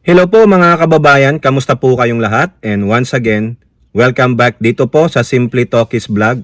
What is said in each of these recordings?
Hello po mga kababayan, kamusta po kayong lahat? And once again, welcome back dito po sa Simply Talkies Vlog.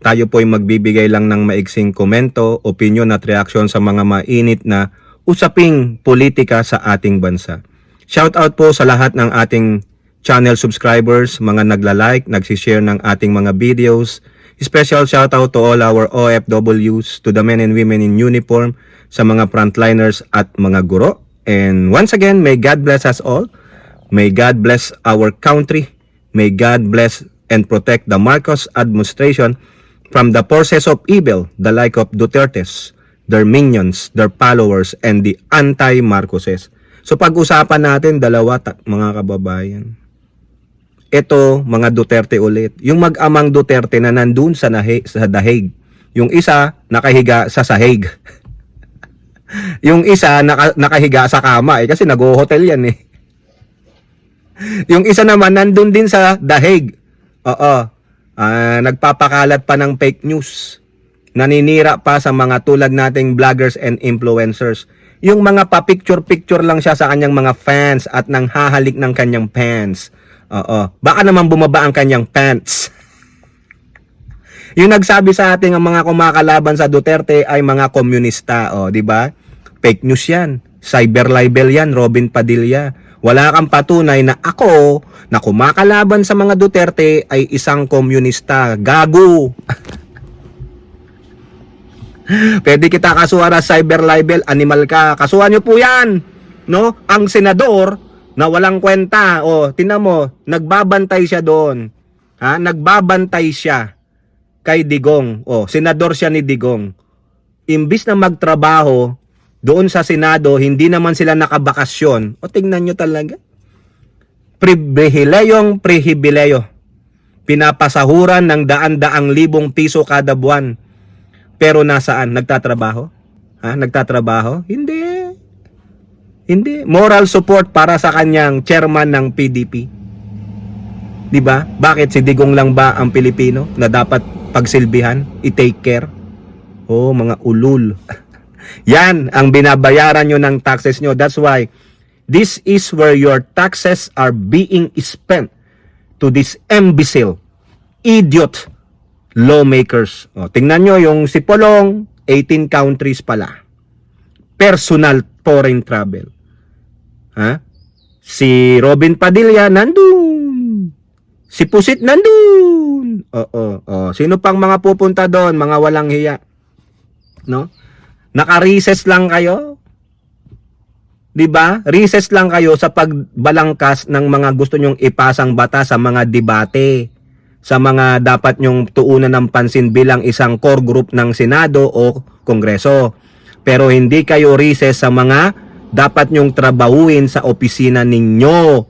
Tayo po ay magbibigay lang ng maiksing komento, opinion at reaksyon sa mga mainit na usaping politika sa ating bansa. Shout out po sa lahat ng ating channel subscribers, mga nagla-like, nagsishare ng ating mga videos. Special shout out to all our OFWs, to the men and women in uniform, sa mga frontliners at mga guro. And once again, may God bless us all. May God bless our country. May God bless and protect the Marcos administration from the forces of evil, the like of Dutertes, their minions, their followers, and the anti-Marcoses. So pag-usapan natin dalawa mga kababayan. Ito, mga Duterte ulit. Yung mag-amang Duterte na nandun sa Dahig. Yung isa, nakahiga sa sahig. Yung isa nakahiga sa kama kasi nag-hotel yan eh. Yung isa naman nandun din sa dahig. Oo. Nagpapakalat pa ng fake news. Naninira pa sa mga tulad nating vloggers and influencers. Yung mga pa-picture-picture lang siya sa kanyang mga fans at nang hahalik ng kanyang pants. Oo. Baka naman bumaba ang kanyang pants. Yung nagsabi sa ating ang mga kumakalaban sa Duterte ay mga komunista, di ba? Fake news 'yan. Cyber libel 'yan, Robin Padilla. Wala kang patunay na ako na kumakalaban sa mga Duterte ay isang komunista. Gago. Pwede kita kasuhan na cyber libel, animal ka. Kasuhan niyo po 'yan, no? Ang senador na walang kwenta, tingnan mo, nagbabantay siya doon. Nagbabantay siya kay Digong. Senador siya ni Digong. Imbis na magtrabaho doon sa Senado, hindi naman sila nakabakasyon. Tingnan nyo talaga. Pribileyong prihibileyo. Pinapasahuran ng daan-daang libong piso kada buwan. Pero nasaan? Nagtatrabaho? Nagtatrabaho? Hindi. Hindi. Moral support para sa kanyang chairman ng PDP. Diba? Bakit si Digong lang ba ang Pilipino na dapat pagsilbihan, i-take care? Mga ulul. Yan ang binabayaran nyo ng taxes nyo. That's why this is where your taxes are being spent to this imbecile, idiot lawmakers. Tingnan nyo yung si Polong, 18 countries pala. Personal foreign travel. Si Robin Padilla, nandun. Si Pusit nandun. Sino pang mga pupunta doon? Mga walang hiya. No? Naka-recess lang kayo. 'Di ba? Recess lang kayo sa pagbalangkas ng mga gusto nyong ipasang batas sa mga debate, sa mga dapat nyong tuunan ng pansin bilang isang core group ng Senado o Kongreso. Pero hindi kayo recess sa mga dapat nyong trabahuin sa opisina ninyo.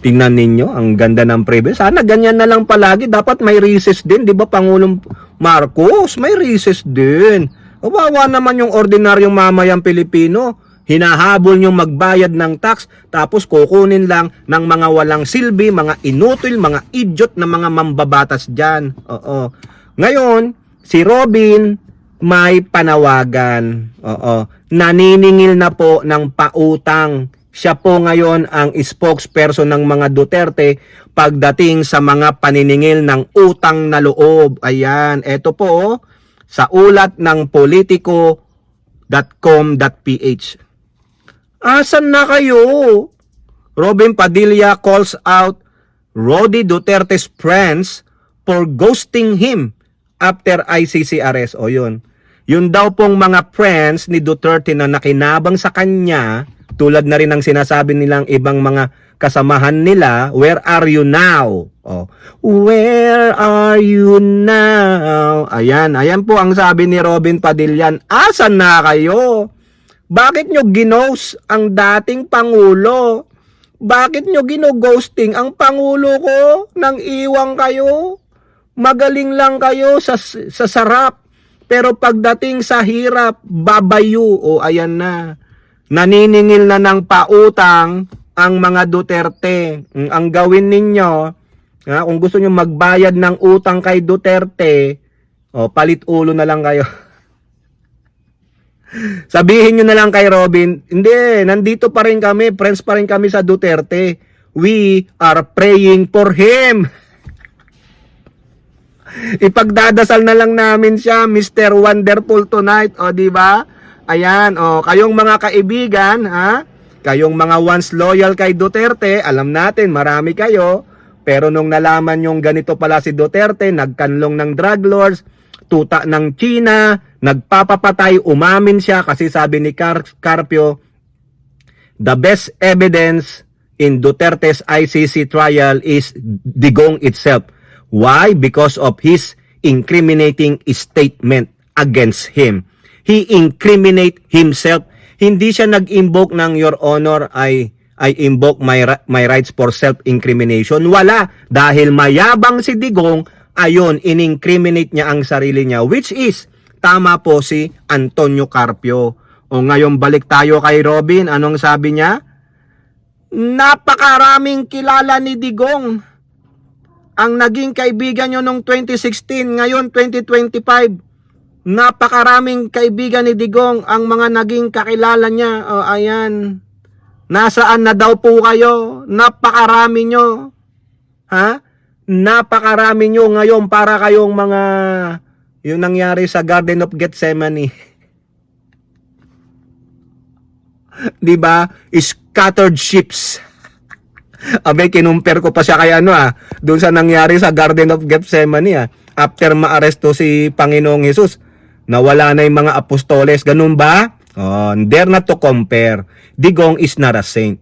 Tingnan ninyo, ang ganda ng privilege. Sana ganyan na lang palagi. Dapat may recess din, di ba, Pangulong Marcos? May recess din. Wawa naman yung ordinaryong mamayang Pilipino. Hinahabol nyo magbayad ng tax, tapos kukunin lang ng mga walang silbi, mga inutil, mga idiot na mga mambabatas dyan. Ngayon, si Robin may panawagan. Naniningil na po ng pautang. Siya po ngayon ang spokesperson ng mga Duterte pagdating sa mga paniningil ng utang na loob. Ayan, eto po sa ulat ng politico.com.ph. Asan na kayo? Robin Padilla calls out Rody Duterte's friends for ghosting him after ICC arrest. Yun. Yun daw pong mga friends ni Duterte na nakinabang sa kanya, tulad na rin ng sinasabi nilang ibang mga kasamahan nila, where are you now? Where are you now? Ayan po ang sabi ni Robin Padilla. Asan na kayo? Bakit nyo ginost ang dating Pangulo? Bakit nyo gino-ghosting ang Pangulo ko? Nang iwang kayo? Magaling lang kayo sa sarap. Pero pagdating sa hirap, babayu. Ayan na. Naniningil na ng pautang ang mga Duterte. Ang gawin ninyo, kung gusto nyo magbayad ng utang kay Duterte, palit ulo na lang kayo. Sabihin nyo na lang kay Robin, hindi, nandito pa rin kami, friends pa rin kami sa Duterte. We are praying for him. Ipagdadasal na lang namin siya, Mr. Wonderful tonight, o di ba? Ayan, o kayong mga kaibigan, ha? Kayong mga once loyal kay Duterte, alam natin, marami kayo. Pero nung nalaman yung ganito pala si Duterte, nagkanlong ng drug lords, tuta ng China, nagpapapatay, umamin siya kasi sabi ni Carpio, the best evidence in Duterte's ICC trial is Digong itself. Why? Because of his incriminating statement against him. He incriminate himself. Hindi siya nag-invoke ng Your Honor, I invoke my rights for self-incrimination. Wala. Dahil mayabang si Digong, ayon, in-incriminate niya ang sarili niya. Which is, tama po si Antonio Carpio. O ngayon balik tayo kay Robin. Anong sabi niya? Napakaraming kilala ni Digong. Ang naging kaibigan nyo noong 2016, ngayon 2025. Napakaraming kaibigan ni Digong ang mga naging kakilala niya. O ayan. Nasaan na daw po kayo? Napakarami nyo. Ha? Napakarami nyo ngayon para kayong mga yung nangyari sa Garden of Gethsemane. Diba? Scattered ships. Abe, kinumpir ko pa siya kay doon sa nangyari sa Garden of Gethsemane after maaresto si Panginoong Hesus, nawala na yung mga apostoles, ganun ba? Oh, dare not to compare. Digong is not a saint.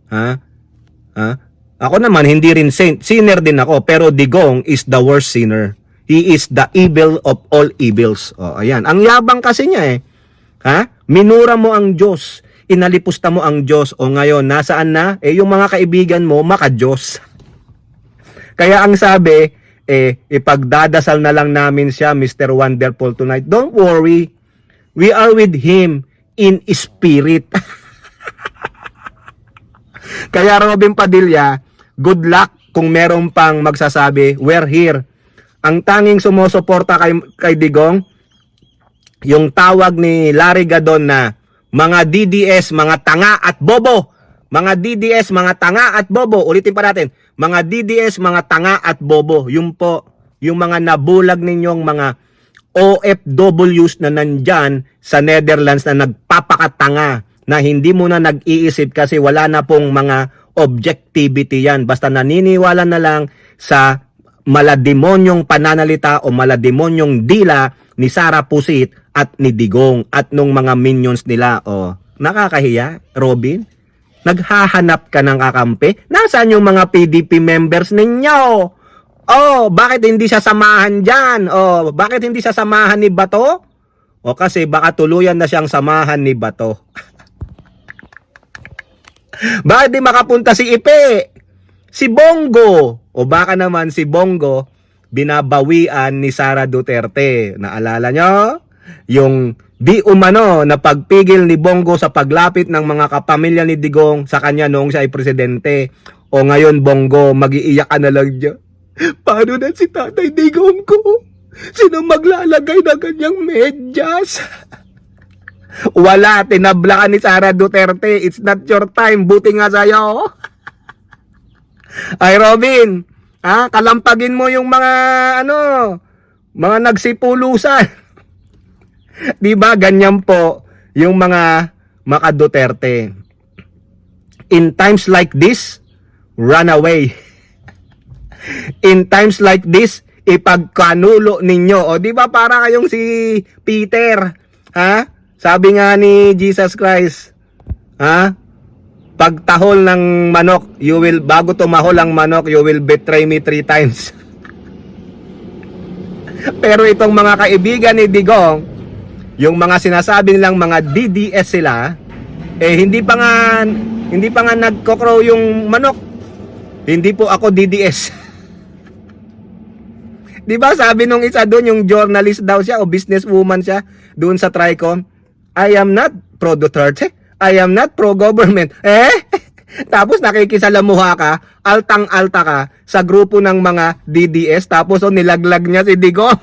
Ha? Ha? Ako naman hindi rin saint, sinner din ako, pero Digong is the worst sinner. He is the evil of all evils. Oh, ayan. Ang yabang kasi niya Ha? Minura mo ang Diyos. Inalipusta mo ang Diyos. O ngayon, nasaan na? Yung mga kaibigan mo, maka-Diyos. Kaya ang sabi, ipagdadasal na lang namin siya, Mr. Wonderful tonight. Don't worry. We are with Him in spirit. Kaya Robin Padilla, good luck kung meron pang magsasabi, we're here. Ang tanging sumusuporta kay Digong, yung tawag ni Larry Gadon na mga DDS, mga tanga at bobo. Mga DDS, mga tanga at bobo. Ulitin pa natin. Mga DDS, mga tanga at bobo. Yung po, yung mga nabulag ninyong mga OFWs na nandyan sa Netherlands na nagpapakatanga, na hindi mo na nag-iisip kasi wala na pong mga objectivity yan. Basta naniniwala na lang sa malademonyong pananalita o malademonyong dila ni Sara Pusit at ni Digong at nung mga minions nila. O, nakakahiya, Robin? Naghahanap ka ng kakampi? Nasaan yung mga PDP members ninyo? Oh, bakit hindi siya samahan dyan? Oh, bakit hindi siya samahan ni Bato? O kasi baka tuluyan na siyang samahan ni Bato. Bakit di makapunta si Ipe? Si Bongo? O baka naman si Bongo binabawian ni Sara Duterte. Naalala nyo? Yung di umano na pagpigil ni Bongo sa paglapit ng mga kapamilya ni Digong sa kanya noong siya ay presidente. O ngayon Bongo, mag-iiyak ka na lang dyan. Paano na si Tatay Digong ko? Sino maglalagay na kanyang medyas? Wala, tinabla ka ni Sara Duterte. It's not your time. Buti nga sa'yo. Ay Robin, kalampagin mo yung mga mga nagsipulusan. 'Di ba? Ganyan po yung mga maka-Duterte. In times like this, run away. In times like this, ipagkanulo ninyo. O 'di ba para kayong si Peter, Sabi nga ni Jesus Christ, pagtahol ng manok, bago tumahol ang manok, you will betray me 3 times. Pero itong mga kaibigan ni Digong, yung mga sinasabi nilang mga DDS sila, hindi pa nga nagkokrow yung manok. Hindi po ako DDS. 'Di ba sabi nung isa doon, yung journalist daw siya o businesswoman siya doon sa Tricom, I am not pro Duterte. I am not pro-government. Tapos nakikisalamuha ka, altang-alta ka sa grupo ng mga DDS, tapos nilaglag niya si Digong.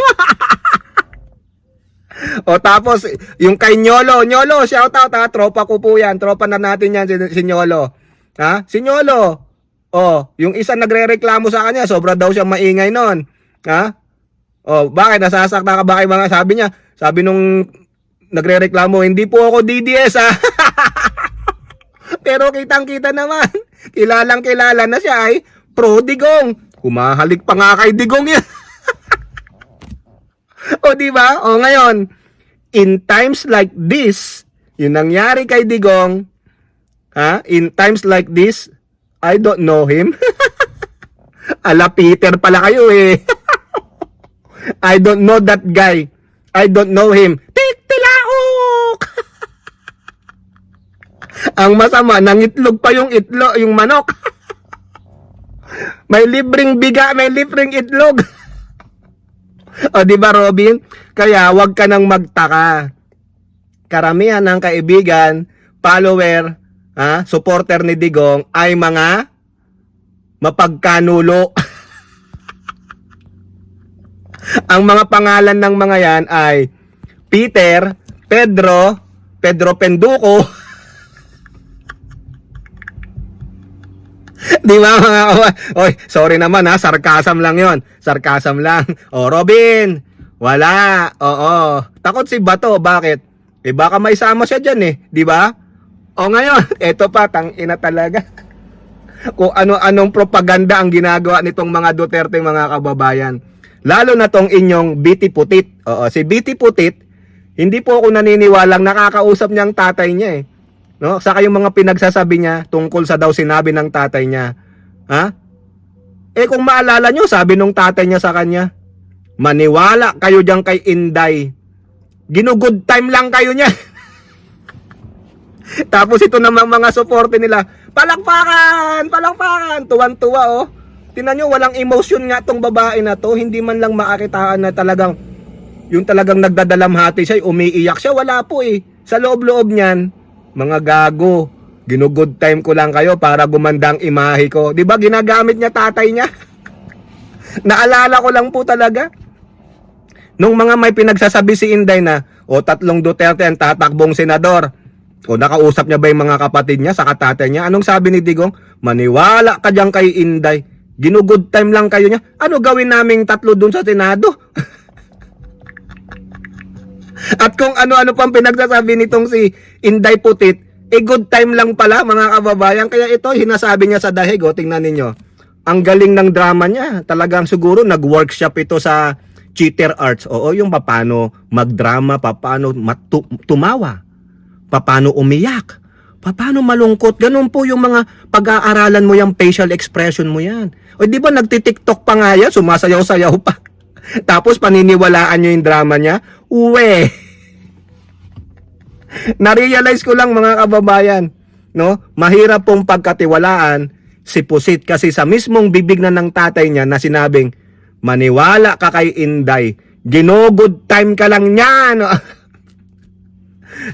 O tapos, yung kay Nyolo. Nyolo, shout out ha. Tropa ko po yan. Tropa na natin yan si Nyolo. Ha? Si Nyolo. O, yung isa nagre-reklamo sa kanya. Sobra daw siya maingay nun. Ha? O, bakit? Nasasakta ka ba kay mga sabi niya? Sabi nung nagre-reklamo, hindi po ako DDS ha. Pero kitang-kita naman. Kilalang kilala na siya ay pro Digong. Humahalik pa nga kay Digong yan. O di ba? O ngayon, in times like this, yung nangyari kay Digong, ha? In times like this, I don't know him. Ala Peter pala kayo eh. I don't know that guy. I don't know him. Tiktilaok! Ang masama, nangitlog pa yung yung manok. May libreng biga, may libreng itlog. O di ba Robin? Kaya wag ka nang magtaka. Karamihan ng kaibigan, follower, supporter ni Digong ay mga mapagkanulo. Ang mga pangalan ng mga yan ay Peter, Pedro Penduko. Di ba mga oy, sorry naman ha, sarcasm lang yon. Sarcasm lang. O Robin, wala. Oo. Takot si Bato, bakit? Eh baka may sama siya diyan eh, di ba? O ngayon, eto pa tang-ina talaga. Kung ano-anong propaganda ang ginagawa nitong mga Duterte mga kababayan. Lalo na tong inyong BT Putit. Oo, si BT Putit, hindi po ako naniniwalang nakakausap niya ang tatay niya eh. No? Saka yung mga pinagsasabi niya tungkol sa daw sinabi ng tatay niya. Ha? Eh kung maalala nyo, sabi nung tatay niya sa kanya, maniwala kayo diyan kay Inday. Ginugood time lang kayo niya. Tapos ito namang mga suporte nila, palakpakan, tuwan-tuwa oh. Tingnan nyo, walang emotion nga tong babae na to, hindi man lang maakitaan na talagang, yung talagang nagdadalamhati siya, umiiyak siya, wala po eh. Sa loob-loob niyan, mga gago, ginugood time ko lang kayo para gumanda ang imahe ko. Di ba ginagamit niya tatay niya? Naalala ko lang po talaga. Nung mga may pinagsasabi si Inday na, o 3 Duterte ang tatakbong senador. O nakausap niya ba yung mga kapatid niya sa katatay niya? Anong sabi ni Digong? Maniwala ka dyan kay Inday. Ginugood time lang kayo niya. Ano gawin naming 3 dun sa Senado? At kung ano-ano pang pinagsasabi nitong si Inday Putit, good time lang pala mga kababayan. Kaya ito, hinasabi niya sa dahig. O, tingnan ninyo. Ang galing ng drama niya. Talagang siguro nag-workshop ito sa Cheater Arts. Oo, yung paano magdrama, paano tumawa, paano umiyak, paano malungkot. Ganun po yung mga pag-aaralan mo, yung facial expression mo yan. O di ba nagti-TikTok pa nga yan, sumasayaw-sayaw pa. Tapos paniniwalaan nyo yung drama niya. Uwe. Na-realize ko lang mga kababayan, no? Mahirap pong pagkatiwalaan si Pusit kasi sa mismong bibig na ng tatay niya na sinabing, maniwala ka kay Inday. Ginugod time ka lang niya. No?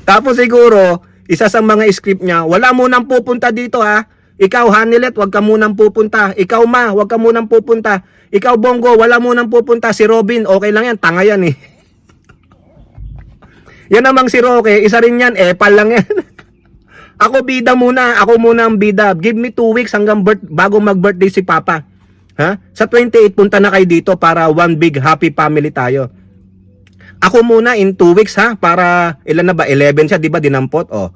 Tapos siguro, isa sa mga script niya, wala mo nang pupunta dito ha. Ikaw Hanilet, wag ka munang pupunta. Ikaw Ma, wag ka munang pupunta. Ikaw Bongo, wala munang pupunta. Si Robin, okay lang yan, tanga yan eh. Yan namang si Roque, isa rin yan, epal lang yan. Ako bida muna, ako muna ang bida. Give me 2 weeks hanggang bago mag-birthday si Papa. Ha? Sa 28 punta na kayo dito para one big happy family tayo. Ako muna in 2 weeks ha, para ilan na ba? 11 siya, di ba? Dinampot. Oh.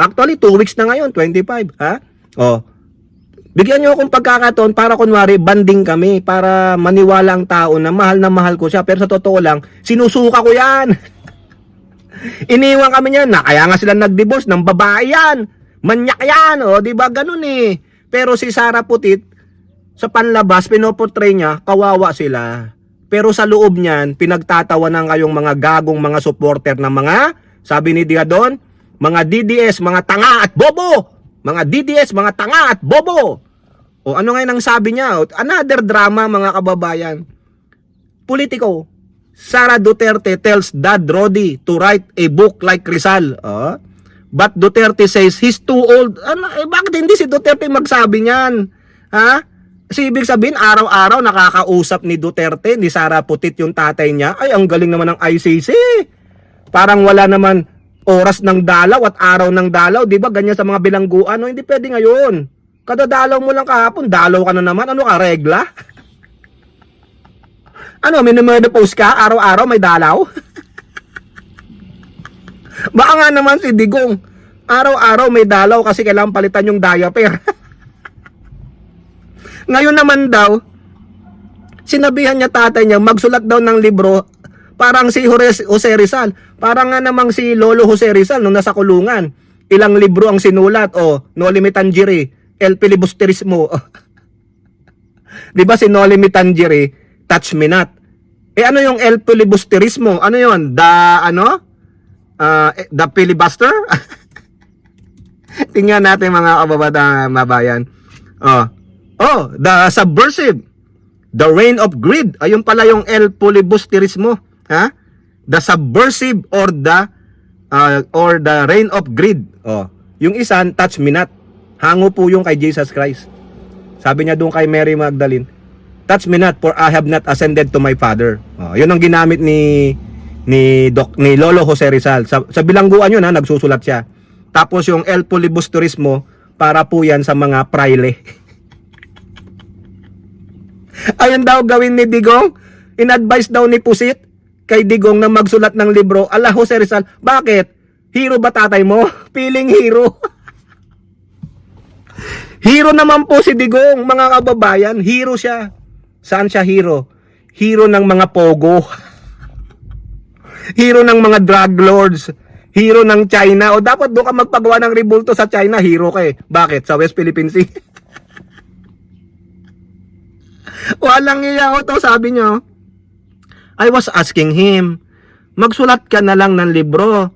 Actually 2 weeks na ngayon, 25, ha? Oh. Bigyan niyo akong pagkakataon para kunwari banding kami para maniwala ang tao na mahal ko siya. Pero sa totoo lang, sinusuka ko 'yan. Iniwan kami niyan na kaya nga sila nag-divorce ng babae 'yan. Manyak 'yan, oh, 'di ba? Ganun eh. Pero si Sara Putit sa panlabas pinoportray niya kawawa sila. Pero sa loob niyan, pinagtatawanan kayong mga gagong mga supporter ng mga, sabi ni Diadon, mga DDS, mga tanga at bobo. Mga DDS, mga tanga at bobo. O ano ngayon ang sabi niya? Another drama mga kababayan. Politiko. Sara Duterte tells Dad Rodi to write a book like Rizal. But Duterte says he's too old. Bakit hindi si Duterte magsabi niyan? Ha? Kasi ibig sabihin, araw-araw nakakausap ni Duterte, ni Sara Putit yung tatay niya. Ay, ang galing naman ng ICC. Parang wala naman oras ng dalaw at araw ng dalaw. Di ba? Ganyan sa mga bilangguan. No, hindi pwede ngayon. Kadadalaw mo lang kahapon, dalaw ka na naman. Ano ka, regla? Ano, minimurder post ka? Araw-araw may dalaw? Baka nga naman si Digong, araw-araw may dalaw kasi kailangan palitan yung diaper. Ngayon naman daw, sinabihan niya tatay niya, magsulat daw ng libro, parang si Jose Rizal. Parang nga namang si Lolo Jose Rizal nung nasa kulungan. Ilang libro ang sinulat, No Limit Tangieri, El Filibusterismo. Di ba si No Limit Tangieri, Touch Me Not. Ano yung El Filibusterismo? Ano yun? The filibuster? Tingnan natin mga kababayan. The subversive, the reign of greed. Ayun pala yung El Filibusterismo, ha? The subversive or the reign of greed. Yung isa, Touch Me Not. Hango po yung kay Jesus Christ. Sabi niya doon kay Mary Magdalene, touch me not, for I have not ascended to my Father. Yun ang ginamit ni Lolo Jose Rizal. Sa bilangguan yun, nagsusulat siya. Tapos yung El Filibusterismo, para po yan sa mga praile. Ayun daw gawin ni Digong. In-advise daw ni Pusit kay Digong na magsulat ng libro ala Jose Rizal. Bakit? Hero ba tatay mo? Feeling hero. Hero naman po si Digong, mga kababayan. Hero siya. Saan siya hero? Hero ng mga pogo. Hero ng mga drug lords. Hero ng China. O dapat doon ka magpagawa ng rebulto sa China, hero ka eh. Bakit? Sa West Philippine Sea. Walang iya ko to, sabi niyo. I was asking him, magsulat ka na lang ng libro.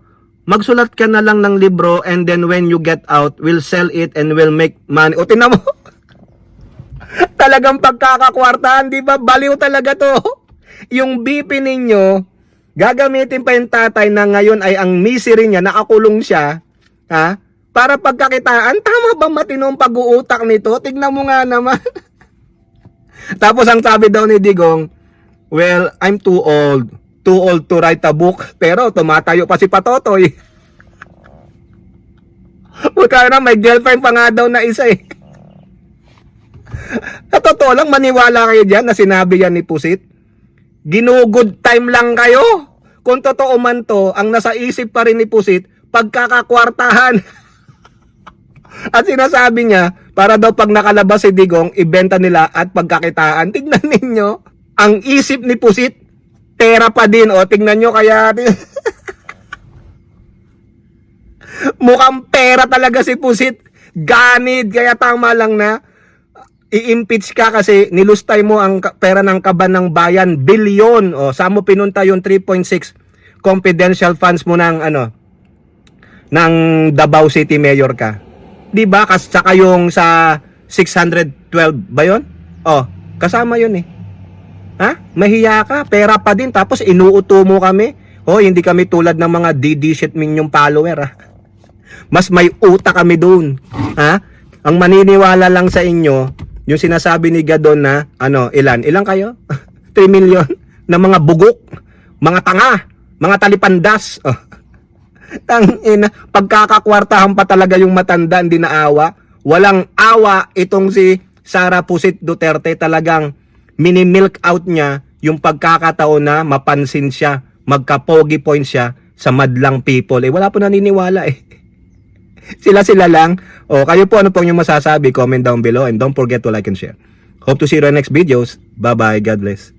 Magsulat ka na lang ng libro and then when you get out, we'll sell it and we'll make money. O tinan mo. Talagang pagkakakwartahan, di ba? Baliw talaga to. Yung BP ninyo, gagamitin pa yung tatay na ngayon ay ang misery niya, nakakulong siya, ha? Para pagkakitaan, tama ba matinong pag-uutak nito? Tignan mo nga naman. Tapos ang sabi daw ni Digong, well, I'm too old to write a book, pero tumatayo pa si Patotoy. Buta na, may girlfriend pa nga daw na isa eh. At totoo lang, maniwala kayo dyan na sinabi yan ni Pusit. Ginugod time lang kayo. Kung totoo man to, ang nasa isip pa rin ni Pusit, pagkakakwartahan. At sinasabi niya, para daw pag nakalabas si Digong, ibenta nila at pagkakitaan. Tignan ninyo, ang isip ni Pusit, pera pa din. O, tignan nyo kaya. Mukhang pera talaga si Pusit. Ganid, kaya tama lang na i-impeach ka kasi nilustay mo ang pera ng kaban ng bayan, bilyon. O, saan mo pinunta yung 3.6 confidential funds mo ng ng Davao City Mayor ka? 'Di ba? Saka yung sa 612 ba 'yon? Kasama 'yun eh. Ha? Mahiya ka, pera pa din tapos inuuto mo kami. Hindi kami tulad ng mga DD shit minyong follower, ha. Mas may utak kami doon. Ha? Ang maniniwala lang sa inyo, yung sinasabi ni Gadon na ilan kayo? 3 million na mga bugok, mga tanga, mga talipandas. Tangina, pagkakakwartahan pa talaga yung matanda, hindi na awa. Walang awa itong si Sara Pusit Duterte, talagang mini-milk out niya yung pagkakataon na mapansin siya, magka-pogi point siya sa madlang people. Wala po naniniwala eh. Sila lang. Kayo po, ano po yung masasabi? Comment down below and don't forget to like and share. Hope to see you in the next videos. Bye-bye. God bless.